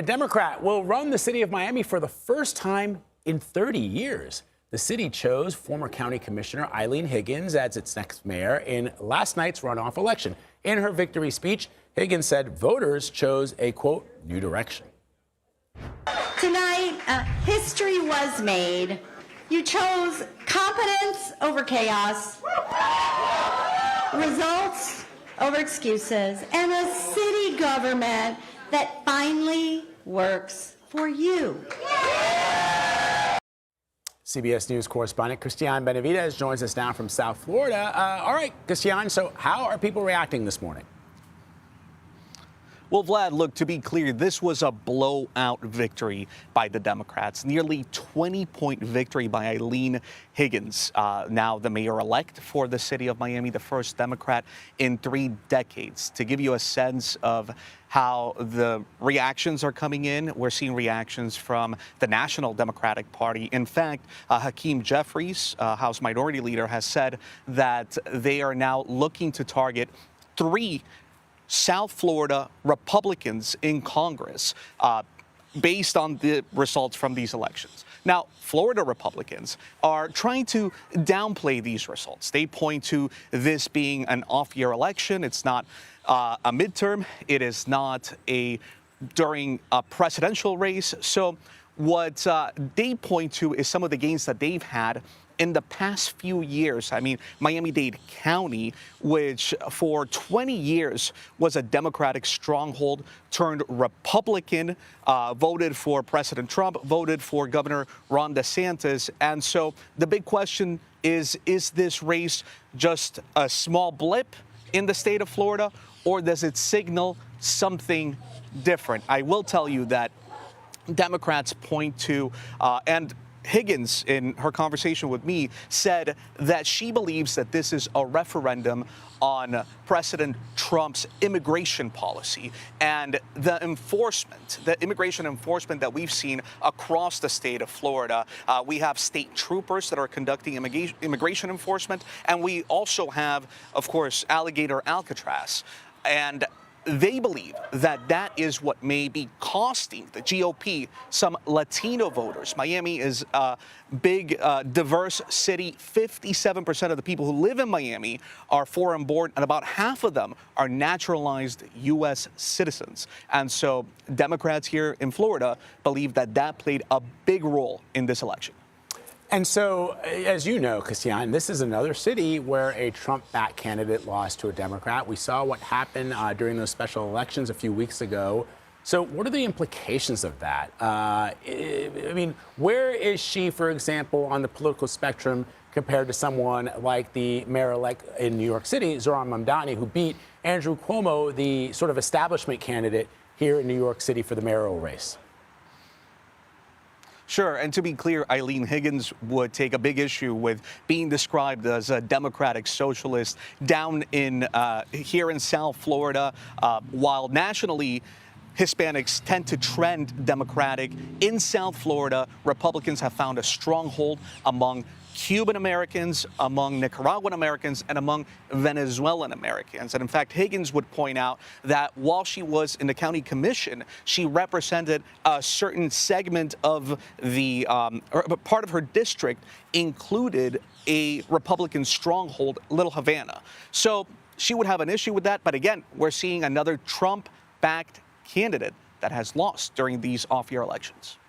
Democrat will run the city of Miami for the first time in 30 years. The city chose former county commissioner Eileen Higgins as its next mayor in last night's runoff election. In her victory speech, Higgins said voters chose a, quote, new direction. Tonight, history was made. You chose competence over chaos, results over excuses, and a city government that finally works for you. CBS News correspondent Cristian Benavides joins us now from South Florida. All right, Cristian, so how are people reacting this morning? Well, Vlad, look, to be clear, this was a blowout victory by the Democrats. Nearly 20-point victory by Eileen Higgins, now the mayor-elect for the city of Miami, the first Democrat in 3 decades. To give you a sense of how the reactions are coming in, we're seeing reactions from the National Democratic Party. In fact, Hakeem Jeffries, House Minority Leader, has said that they are now looking to target 3 South Florida Republicans in Congress based on the results from these elections. Now, Florida Republicans are trying to downplay these results. They point to this being an off-year election. It's not a midterm. It is not during a presidential race. So what they point to is some of the gains that they've had in the past few years. I mean, Miami-Dade County, which for 20 years was a Democratic stronghold, turned Republican, voted for President Trump, voted for Governor Ron DeSantis. And so the big question is this race just a small blip in the state of Florida, or does it signal something different? I will tell you that Democrats point to, and Higgins, in her conversation with me, said that she believes that this is a referendum on President Trump's immigration policy and the immigration enforcement that we've seen across the state of Florida. We have state troopers that are conducting immigration enforcement, and we also have, of course, Alligator Alcatraz. And they believe that that is what may be costing the GOP some Latino voters. Miami is a big, diverse city. 57% of the people who live in Miami are foreign born, and about half of them are naturalized U.S. citizens. And so Democrats here in Florida believe that that played a big role in this election. And so, as you know, Cristian, this is another city where a Trump-backed candidate lost to a Democrat. We saw what happened during those special elections a few weeks ago. So what are the implications of that? I mean, where is she, for example, on the political spectrum compared to someone like the mayor-elect in New York City, Zohran Mamdani, who beat Andrew Cuomo, the sort of establishment candidate here in New York City for the mayoral race? Sure, and to be clear, Eileen Higgins would take a big issue with being described as a Democratic socialist down in here in South Florida, while nationally Hispanics tend to trend Democratic. In South Florida, Republicans have found a stronghold among Cuban Americans, among Nicaraguan Americans, and among Venezuelan Americans. And in fact, Higgins would point out that while she was in the county commission, she represented a certain segment of the, part of her district included a Republican stronghold, Little Havana. So she would have an issue with that. But again, we're seeing another Trump-backed candidate that has lost during these off-year elections.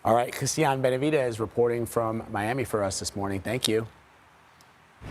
All right, Cristian Benavides reporting from Miami for us this morning. Thank you.